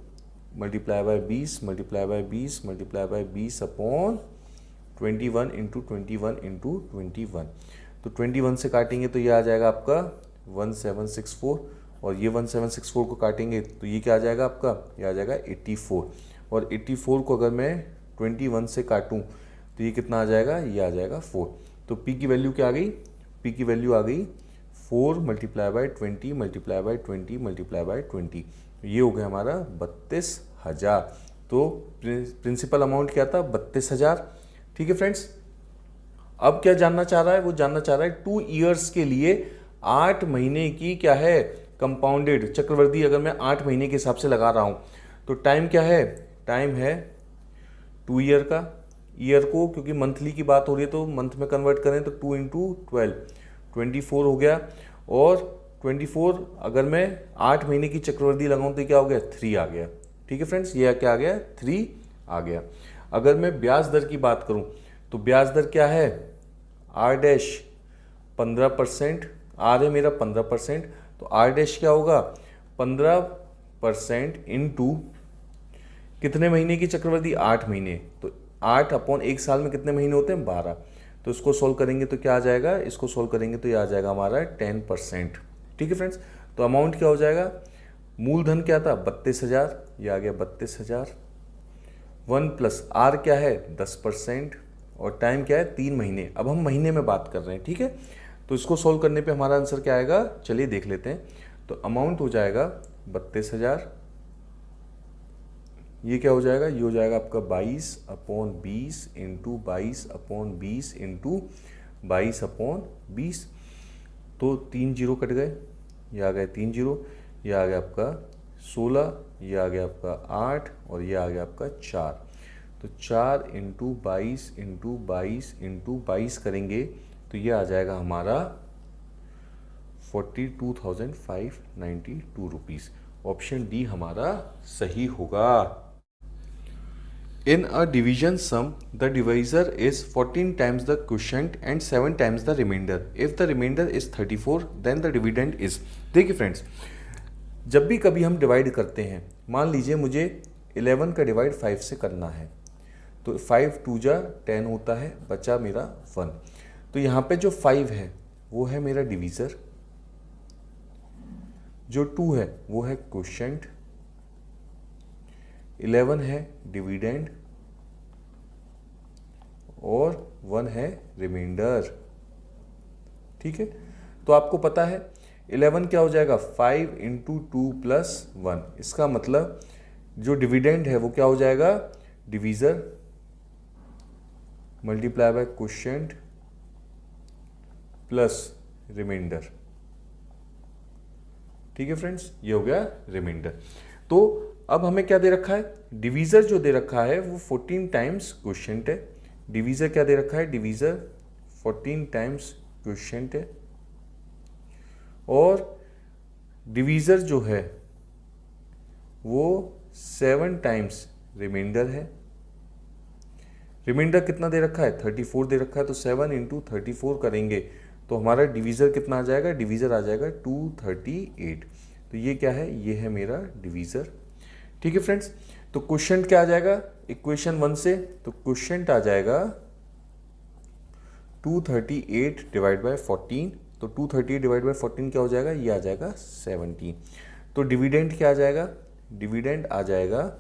multiply by 20 multiply by 20 multiply by 20/21 into 21 into 21। तो 21 से काटेंगे तो ये आ जाएगा आपका 1764, और ये 1764 को काटेंगे तो ये क्या आ जाएगा आपका, ये आ जाएगा 84। और 84 को अगर मैं 21 से काटूं तो ये कितना आ जाएगा, ये आ जाएगा 4। तो p की वैल्यू क्या आ गई, p की वैल्यू आ गई 4 multiply by 20 multiply by 20 multiply by 20। ये हो गया हमारा 32,000। तो प्रिंसिपल अमाउंट क्या था, 32,000। ठीक है फ्रेंड्स, अब क्या जानना चाह रहा है, वो जानना चाह रहा है 2 ईयर्स के लिए 8 महीने की क्या है, कंपाउंडेड चक्रवृद्धि अगर मैं 8 महीने के हिसाब से लगा रहा हूं तो टाइम क्या है, टाइम है 2 ईयर का। ईयर को क्योंकि मंथली की बात हो रही है तो मंथ में कन्वर्ट करें तो 2 × 12 24 हो गया। और 24 अगर मैं 8 महीने की चक्रवृद्धि लगाऊं तो क्या हो गया, 3 आ गया। ठीक है फ्रेंड्स, ये क्या आ गया, 3 आ गया। अगर मैं ब्याज दर की बात करूं तो ब्याज दर क्या है, R' 15%, R है मेरा 15%, तो R' क्या होगा 15% इंटू कितने महीने की चक्रवृद्धि, 8 महीने। तो 8/1 साल में कितने महीने होते हैं, 12। तो इसको सोल्व करेंगे तो क्या आ जाएगा, इसको सोल्व करेंगे तो ये आ जाएगा हमारा 10%। ठीक है फ्रेंड्स, तो अमाउंट क्या हो जाएगा, मूलधन क्या था 32,000, ये आ गया 32,000। 1 + R क्या है 10%, और टाइम क्या है 3 महीने। अब हम महीने में बात कर रहे हैं, ठीक है। तो इसको सोल्व करने पे हमारा आंसर क्या आएगा, चलिए देख लेते हैं। तो अमाउंट हो जाएगा 32,000, ये क्या हो जाएगा, ये हो जाएगा आपका 22/20 इंटू 22/20 इंटू 22/20। तो 3 जीरो कट गए, ये आ गए 3 जीरो, ये आ गया आपका 16, ये आ गया आपका 8 और ये आ गया आपका 4। तो 4 इंटू 22 इंटू 22 इंटू 22 करेंगे तो ये आ जाएगा हमारा 42,592 रुपीज़। ऑप्शन डी हमारा सही होगा। In a division sum, the divisor is 14 times the quotient and 7 times the remainder. If the remainder is 34, then the dividend is। देखिए फ्रेंड्स, जब भी कभी हम डिवाइड करते हैं, मान लीजिए मुझे 11 का डिवाइड 5 से करना है, तो 5 2 जा 10 होता है, बचा मेरा 1। तो यहाँ पे जो 5 है वो है मेरा डिवीज़र, जो 2 है वो है क्वोशिएंट, 11 है डिविडेंड और 1 है रिमाइंडर। ठीक है, तो आपको पता है 11 क्या हो जाएगा 5 इंटू 2 प्लस 1। इसका मतलब जो डिविडेंड है वो क्या हो जाएगा divisor multiply by quotient plus reminder. ठीक है फ्रेंड्स, ये हो गया रिमाइंडर। तो अब हमें क्या दे रखा है, डिवीज़र जो दे रखा है वो 14 टाइम्स क्वोशिएंट है। डिवीज़र क्या दे रखा है, डिवीज़र 14 टाइम्स क्वोशिएंट है, और डिवीज़र जो है वो 7 टाइम्स रिमाइंडर है। रिमाइंडर कितना दे रखा है 34 दे रखा है, तो 7 इंटू 34 करेंगे तो हमारा डिवीज़र कितना आ जाएगा, डिवीज़र आ जाएगा 238। तो ये क्या है, ये है मेरा डिवीज़र। ठीक है फ्रेंड्स, तो क्वोशिएंट क्या आ जाएगा इक्वेशन 1 से, तो क्वोशिएंट आ जाएगा 238 डिवाइड बाय 14। तो 238 डिवाइड बाय 14 क्या हो जाएगा, ये आ जाएगा 17। तो डिविडेंड क्या आ जाएगा, डिविडेंड आ जाएगा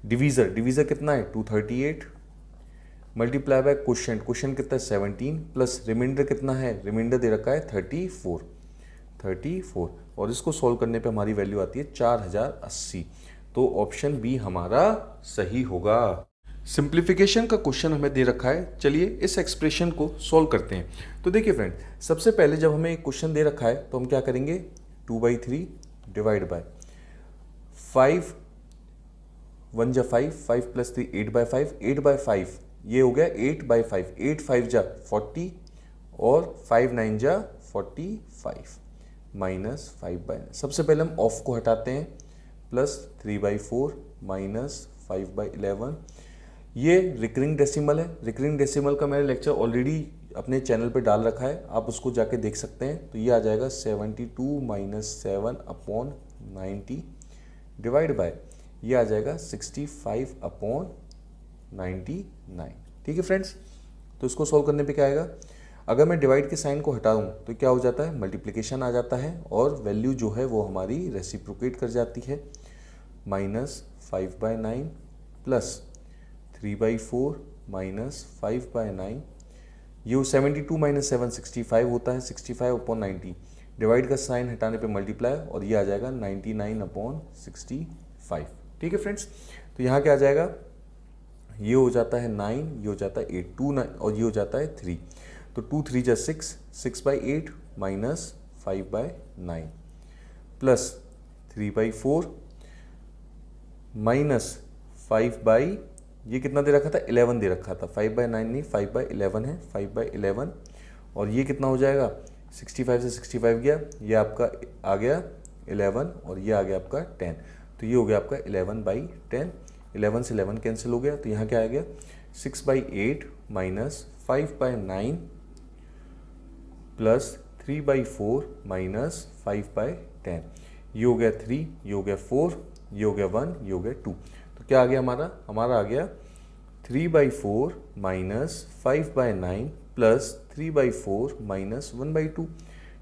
डिवीज़र कितना है 238 मल्टीप्लाई बाय क्वोशिएंट, क्वोशिएंट कितना है 17 प्लस रिमाइंडर कितना है, रिमाइंडर दे रखा है 34, और इसको सॉल्व करने पे हमारी वैल्यू आती है 4080। तो ऑप्शन बी हमारा सही होगा। सिंप्लीफिकेशन का क्वेश्चन हमें दे रखा है, चलिए इस एक्सप्रेशन को सॉल्व करते हैं। तो देखिए फ्रेंड, सबसे पहले जब हमें एक क्वेश्चन दे रखा है तो हम क्या करेंगे 2/3 डिवाइड बाय 5 1 जा 5, 5 प्लस 3 8/5, 8/5 ये हो गया 8/5, 8 5 जा 40 और 5 9 जा 45 माइनस 5/9। सबसे पहले हम ऑफ को हटाते हैं, प्लस 3/4 माइनस 5/11। ये रिकरिंग डेसिमल है, रिकरिंग डेसिमल का मैंने लेक्चर ऑलरेडी अपने चैनल पे डाल रखा है, आप उसको जाके देख सकते हैं। तो ये आ जाएगा 72 माइनस 7/90 डिवाइड बाय ये आ जाएगा 65/99। ठीक है फ्रेंड्स, तो इसको सॉल्व करने पे क्या आएगा, अगर मैं डिवाइड के साइन को हटाऊं तो क्या हो जाता है मल्टीप्लिकेशन आ जाता है, और वैल्यू जो है वो हमारी रेसिप्रोकेट कर जाती है। माइनस 5/9 प्लस 3/4 माइनस 5/9, ये 72 माइनस 7 65 होता है, 65/90 डिवाइड का साइन हटाने पे मल्टीप्लाई, और ये आ जाएगा 99/65। ठीक है फ्रेंड्स, तो यहाँ क्या आ जाएगा, ये हो जाता है 9, ये हो जाता है 8 2 9 और ये हो जाता है 3। तो 2 3 जा 6, 6/8 माइनस 5/9 प्लस 3/4 माइनस 5 ये कितना दे रखा था 11 दे रखा था, 5/9 नहीं 5/11 है, 5/11 और ये कितना हो जाएगा 65 से 65 गया, ये आपका आ गया 11 और ये आ गया आपका 10। तो ये हो गया आपका 11/10, 11 से 11 कैंसिल हो गया, तो यहाँ क्या आ गया 6/8 माइनस 5/9 प्लस 3/4 माइनस 5/10। ये हो गया 3, ये हो गया 4, ये हो गया 1, ये हो गया 2। तो क्या आ गया हमारा आ गया 3/4 माइनस 5/9 प्लस 3/4 माइनस 1/2।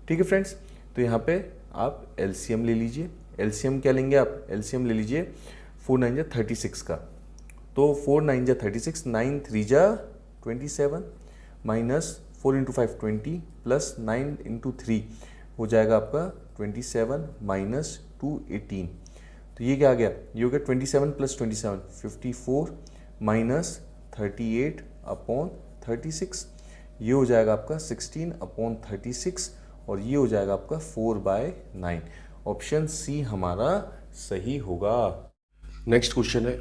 ठीक है फ्रेंड्स, तो यहाँ पे आप एलसीएम ले लीजिए। एलसीएम क्या लेंगे आप, एलसीएम ले लीजिए 4 9 जा 36 का। तो 4 9 जा 36, 9 3 जा 27 माइनस 4 इंटू 5 20 प्लस 9 इंटू 3 हो जाएगा आपका 27 माइनस 2 18। तो ये क्या आ गया, ये हो गया 27 प्लस 27 54 माइनस 38/36। ये हो जाएगा आपका 16/36 और ये हो जाएगा आपका 4/9। ऑप्शन सी हमारा सही होगा। नेक्स्ट क्वेश्चन है,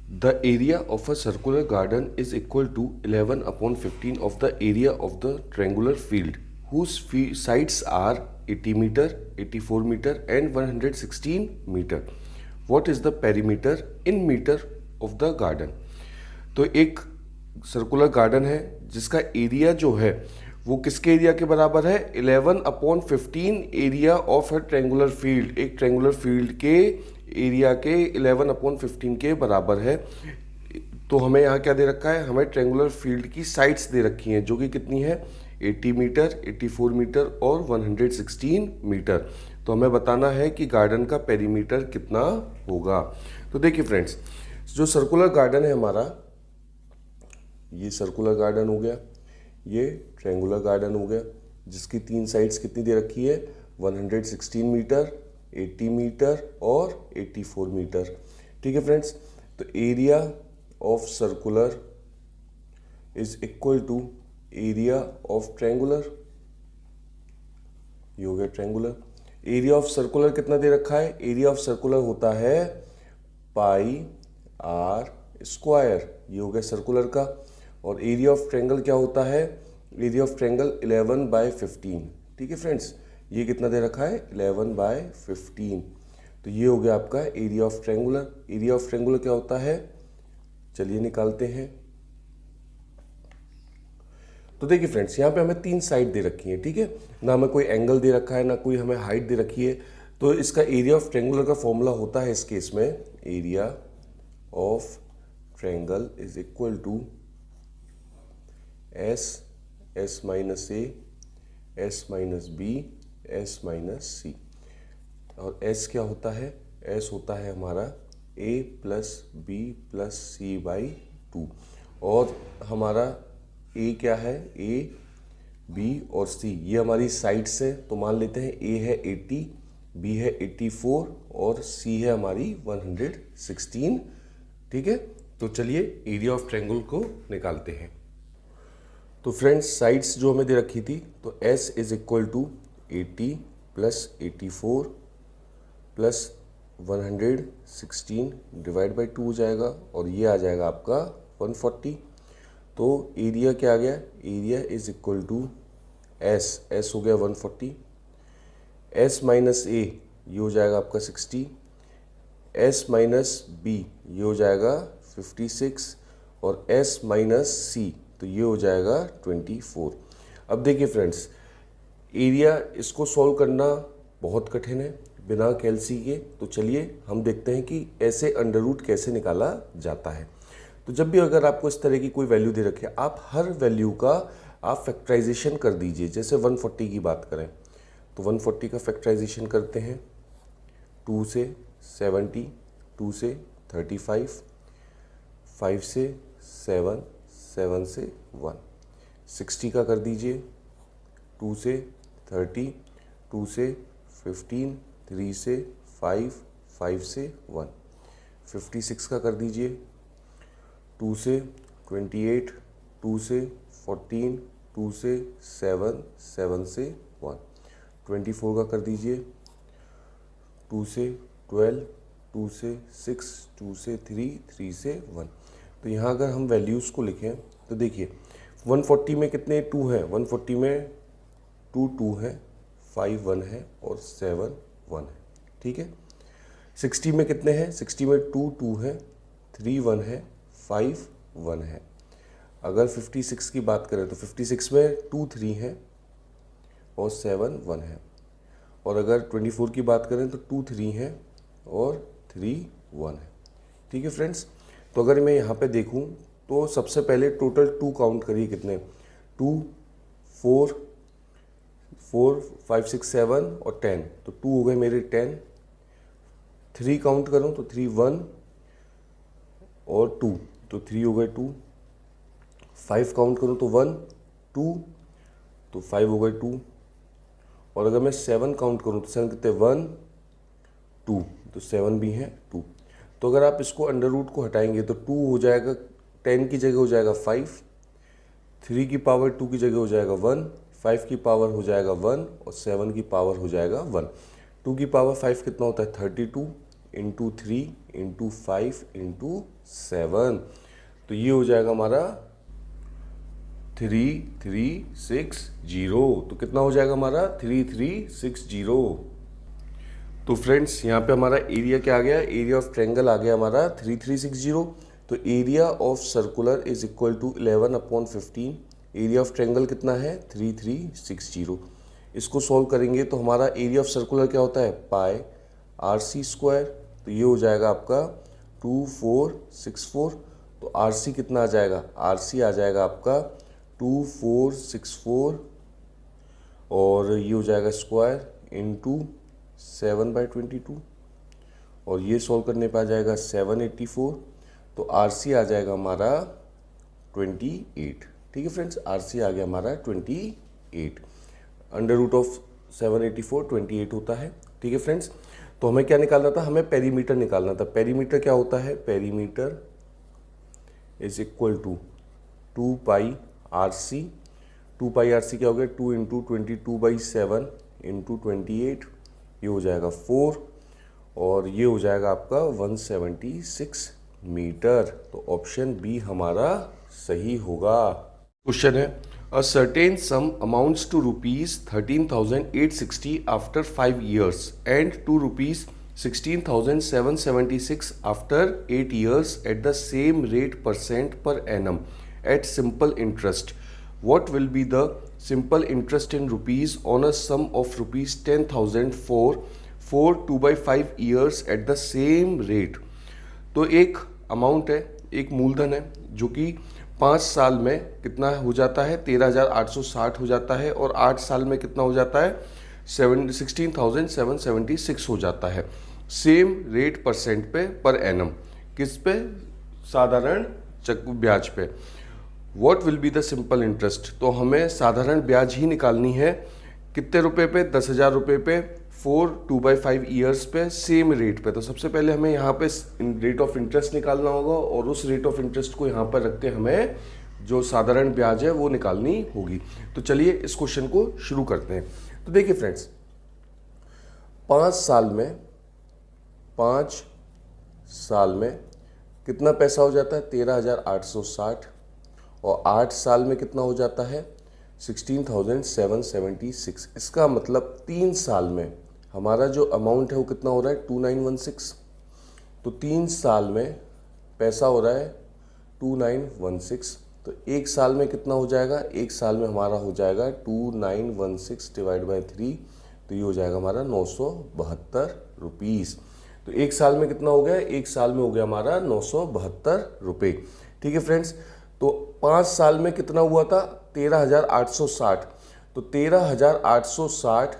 The area of a circular garden is equal to 11 upon 15 of the area of the triangular field, whose sides are 80 meter, 84 meter and 116 meter. What is the perimeter in meter of the garden? तो एक circular garden है जिसका area जो है वो किसके area के बराबर है? 11 upon 15 area of a triangular field. एक ट्रायंगुलर फील्ड के एरिया के 11 अपॉन 15 के बराबर है। तो हमें यहाँ क्या दे रखा है? हमें ट्रायंगुलर फील्ड की साइड्स दे रखी हैं जो कि कितनी है? 80 मीटर, 84 मीटर और 116 मीटर। तो हमें बताना है कि गार्डन का पेरीमीटर कितना होगा। तो देखिए फ्रेंड्स, जो सर्कुलर गार्डन है हमारा, ये सर्कुलर गार्डन हो गया, ये ट्रायंगुलर गार्डन हो गया, जिसकी तीन साइड्स कितनी दे रखी है? 116 मीटर, 80 मीटर और 84 मीटर। ठीक है फ्रेंड्स, तो area of circular is equal to area of triangular. ये हो गया ट्रायंगुलर। एरिया ऑफ सर्कुलर कितना दे रखा है? एरिया ऑफ सर्कुलर होता है पाई आर स्क्वायर। ये हो गया सर्कुलर का। और एरिया ऑफ ट्रायंगल क्या होता है? Area of triangle 11/15। ठीक है फ्रेंड्स, ये कितना दे रखा है? 11/15। तो ये हो गया आपका area of triangular. Area of triangular क्या होता है? चलिए निकालते हैं। तो देखिए फ्रेंड्स, यहाँ पे हमें तीन साइड दे रखी है। ठीक है, ना हमें कोई एंगल दे रखा है, ना कोई हमें हाइट दे रखी है। तो इसका एरिया ऑफ ट्रायंगुलर का फॉर्मूला होता है इस केस में, area of triangle is equal to S minus A, S minus B, S minus C. और एस क्या होता है? एस होता है हमारा A plus B plus C by 2। और हमारा ए क्या है? ए, बी और सी ये हमारी साइड्स है। तो मान लेते हैं ए है 80, बी है 84 और सी है हमारी 116। ठीक है, तो चलिए एरिया ऑफ ट्रायंगल को निकालते हैं। तो फ्रेंड्स, साइड्स जो हमें दे रखी थी, तो S is equal to 80 plus 84 plus 116 divide by 2 हो जाएगा और ये आ जाएगा आपका 140। तो एरिया क्या आ गया? Area is equal to S हो गया 140, एस माइनस ए ये हो जाएगा आपका 60, एस माइनस बी ये हो जाएगा 56 और एस माइनस सी तो ये हो जाएगा 24। अब देखिए फ्रेंड्स, एरिया इसको सॉल्व करना बहुत कठिन है बिना कैलसी के। तो चलिए हम देखते हैं कि ऐसे अंडर रूट कैसे निकाला जाता है। तो जब भी अगर आपको इस तरह की कोई वैल्यू दे रखी है, आप हर वैल्यू का आप फैक्टराइजेशन कर दीजिए। जैसे 140 की बात करें तो 140 का फैक्टराइजेशन करते हैं 2 से 70, 2 से 35, 5 से 7, 7 से 1, 60 का कर दीजिए 2 से 30, 2 से 15, 3 से 5, 5 से 1, 56 का कर दीजिए 2 से 28, 2 से 14, 2 से 7, 7 से 1, 24 का कर दीजिए 2 से 12, 2 से 6, 2 से 3, 3 से 1। तो यहाँ अगर हम वैल्यूज़ को लिखें तो देखिए 140 में कितने 2 हैं? 140 में 2 है, 5 1 है और 7 1 है। ठीक है, 60 में कितने हैं? 60 में 2 है, 3 1 है, 5 1 है। अगर 56 की बात करें तो 56 में 2 3 है और 7 1 है। और अगर 24 की बात करें तो 2 3 है और 3 1 है। ठीक है फ्रेंड्स, तो अगर मैं यहाँ पे देखूँ तो सबसे पहले टोटल 2 काउंट करिए कितने? 2 4 4 5 6 7 और 10, तो 2 हो गए मेरे 10। 3 काउंट करूँ तो 3 1 और 2 तो 3 हो गए 2। 5 काउंट करूँ तो 1 2 तो 5 हो गए 2। और अगर मैं 7 काउंट करूँ तो 7 कितने? 1 2 तो 7 भी हैं 2। तो अगर आप इसको अंडर रूट को हटाएंगे तो 2 हो जाएगा, 10 की जगह हो जाएगा 5, 3 की पावर 2 की जगह हो जाएगा 1, 5 की पावर हो जाएगा 1 और 7 की पावर हो जाएगा 1। 2 की पावर 5 कितना होता है? 32, इंटू 3 इंटू 5 इंटू 7। तो ये हो जाएगा हमारा 3360। तो कितना हो जाएगा हमारा 3360। तो फ्रेंड्स यहाँ पे हमारा एरिया क्या आ गया, एरिया ऑफ ट्रायंगल आ गया हमारा 3360। तो area of circular is equal to 11/15। Area of triangle कितना है 3360। इसको सॉल्व करेंगे तो हमारा एरिया ऑफ सर्कुलर क्या होता है पाई आर सी स्क्वायर। तो ये हो जाएगा आपका 2464। तो आर सी कितना आ जाएगा, आर सी आ जाएगा आपका 2464 और ये हो जाएगा स्क्वायर इंटू 7/22 और ये सॉल्व करने पे आ जाएगा 784। तो आर सी आ जाएगा हमारा 28। ठीक है फ्रेंड्स, आर सी आ गया हमारा 28। अंडर रूट ऑफ 784 28 होता है। ठीक है फ्रेंड्स, तो हमें क्या निकालना था, हमें पेरीमीटर निकालना था। पेरीमीटर क्या होता है, perimeter is equal to 2 pi R C. 2 pi R C क्या हो गया 2 इंटू 22/7 इंटू 28, ये हो जाएगा 4 और ये हो जाएगा आपका 176 मीटर। तो ऑप्शन बी हमारा सही होगा। क्वेश्चन है a certain sum amounts to ₹13,860 after 5 years and to ₹16,776 after 8 years at the same rate % per annum at simple interest. What will be the simple interest in rupees on a sum of ₹10,000 for 2/5 years at the same rate? तो एक amount है, एक मूलधन है जो कि 5 साल में कितना हो जाता है 13,860 हो जाता है और 8 साल में कितना हो जाता है 16,776 हो जाता है। सेम रेट % पे पर एनम, किस पे, साधारण ब्याज पे। What will be the simple interest, तो हमें साधारण ब्याज ही निकालनी है। कितने रुपए पे, 10,000 रुपये पे फॉर 2/5 ईयर्स पे सेम रेट पे। तो सबसे पहले हमें यहाँ पे रेट ऑफ इंटरेस्ट निकालना होगा और उस रेट ऑफ इंटरेस्ट को यहाँ पर रख के हमें जो साधारण ब्याज है वो निकालनी होगी। तो चलिए इस क्वेश्चन को शुरू करते हैं। तो देखिए फ्रेंड्स, 5 साल में कितना पैसा हो जाता है 13,860 और 8 साल में कितना हो जाता है 16,776। इसका मतलब 3 साल में हमारा जो अमाउंट है वो कितना हो रहा है 2916। तो 3 साल में पैसा हो रहा है 2916। तो 1 साल में कितना हो जाएगा, 1 साल में हमारा हो जाएगा 2916 डिवाइड बाई 3। तो ये हो जाएगा हमारा 972 रुपीज़। तो 1 साल में कितना हो गया, 1 साल में हो गया हमारा 972 रुपये। ठीक है फ्रेंड्स, तो 5 साल में कितना हुआ था 13,860। तो 13,860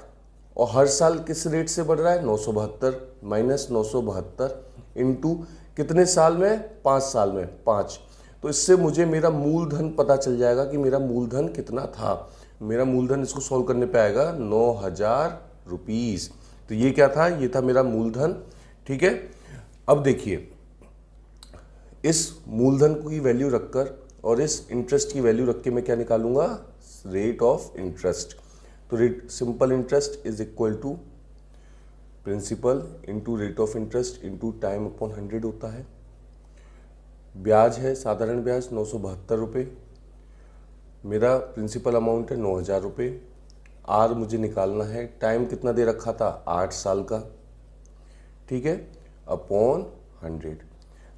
और हर साल किस रेट से बढ़ रहा है 972 माइनस 972 इंटू कितने साल में 5 साल में 5। तो इससे मुझे मेरा मूलधन पता चल जाएगा कि मेरा मूलधन कितना था। मेरा मूलधन इसको सॉल्व करने पे आएगा 9,000 रुपीज़। तो ये क्या था, ये था मेरा मूलधन। ठीक है, अब देखिए इस मूलधन की वैल्यू रखकर और इस इंटरेस्ट की वैल्यू रख के मैं क्या निकालूंगा, रेट ऑफ इंटरेस्ट। तो rate simple interest is equal to principal into rate of interest into time upon 100 होता है। ब्याज है साधारण ब्याज 972 रुपये, मेरा प्रिंसिपल अमाउंट है 9,000 रुपये। आर मुझे निकालना है, टाइम कितना दे रखा था 8 साल का। ठीक है, अपॉन 100।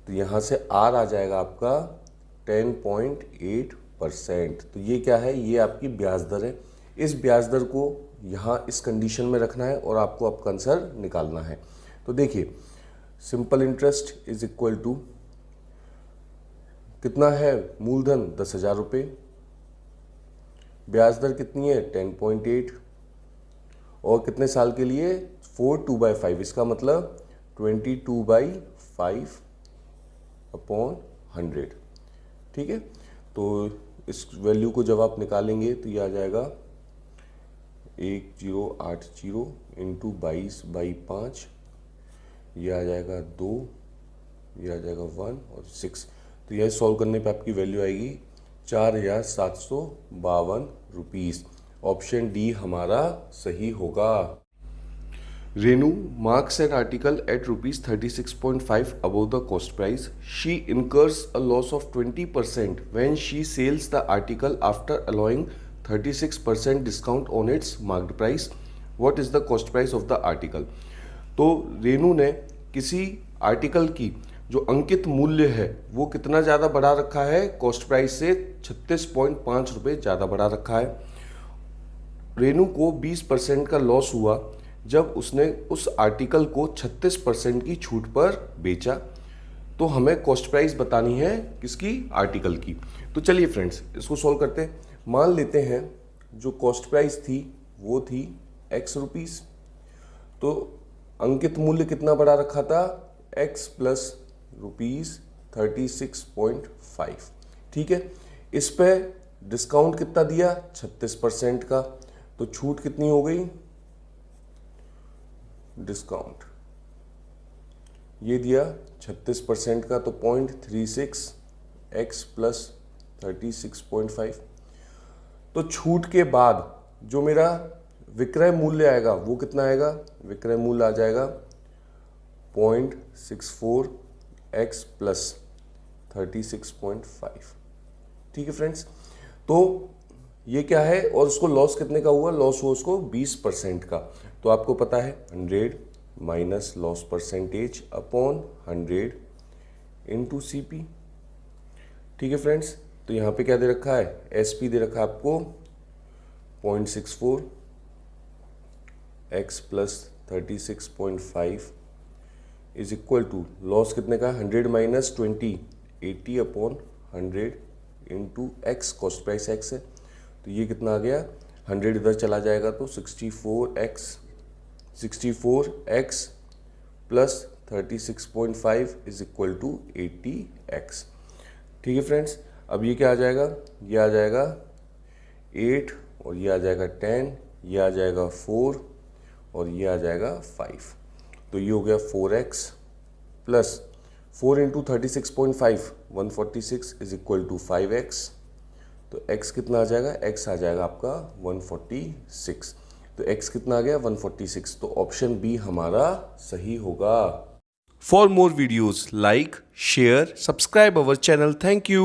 तो यहाँ से आर आ जाएगा आपका 10.8%। तो ये क्या है, ये आपकी ब्याज दर है। इस ब्याज दर को यहाँ इस कंडीशन में रखना है और आपको आपका आंसर निकालना है। तो देखिए simple interest is equal to कितना है, मूलधन 10,000 रुपये, ब्याज दर कितनी है 10.8 और कितने साल के लिए 4 2/5, इसका मतलब 22/5 अपॉन 100। ठीक है, तो इस वैल्यू को जब आप निकालेंगे तो ये आ जाएगा 1080 इंटू 22/5, ये आ जाएगा 2, ये आ जाएगा 1 और 6। तो यह सॉल्व करने पे आपकी वैल्यू आएगी 4,752 रुपीज़। ऑप्शन डी हमारा सही होगा। Renu marks an article at rupees 36.5 above the cost price. She incurs a loss of 20% when she sells the article after allowing 36% discount on its marked price. What is the cost price of the article? तो रेनू ने किसी article की जो अंकित मूल्य है वो कितना ज़्यादा बढ़ा रखा है, कॉस्ट प्राइस से 36.5 रुपये ज़्यादा बढ़ा रखा है। रेनू को 20% का लॉस हुआ जब उसने उस आर्टिकल को 36% की छूट पर बेचा। तो हमें कॉस्ट प्राइस बतानी है किसकी, आर्टिकल की। तो चलिए फ्रेंड्स इसको सॉल्व करते हैं। मान लेते हैं जो कॉस्ट प्राइस थी वो थी x रुपीज़, तो अंकित मूल्य कितना बढ़ा रखा था, x प्लस रुपीज़ 36.5। ठीक है, इस पे डिस्काउंट कितना दिया, 36% का, तो छूट कितनी हो गई, डिस्काउंट ये दिया 36% का, तो 0.36 x प्लस 36.5। तो छूट के बाद जो मेरा विक्रय मूल्य आएगा वो कितना आएगा, विक्रय मूल्य आ जाएगा 0.64 x प्लस 36.5। ठीक है फ्रेंड्स, तो ये क्या है, और उसको लॉस कितने का हुआ, लॉस हुआ उसको 20% का। तो आपको पता है 100 minus loss percentage upon 100 into CP। ठीक है फ्रेंड्स, तो यहाँ पे क्या दे रखा है, SP दे रखा है आपको 0.64 x plus 36.5 is equal to loss कितने का, 100 minus 20 80 upon 100 into x, cost price x है, तो ये कितना आ गया, 100 इधर चला जाएगा तो 64x plus 36.5 is equal to 80x। ठीक है फ्रेंड्स, अब ये क्या आ जाएगा, ये आ जाएगा 8 और ये आ जाएगा 10, ये आ जाएगा 4 और ये आ जाएगा 5। तो ये हो गया 4x plus 4 into 36.5 146 is equal to 5x। तो x कितना आ जाएगा, x आ जाएगा आपका 146। तो x कितना आ गया, 146। तो ऑप्शन बी हमारा सही होगा। For more videos like share subscribe our channel. Thank you.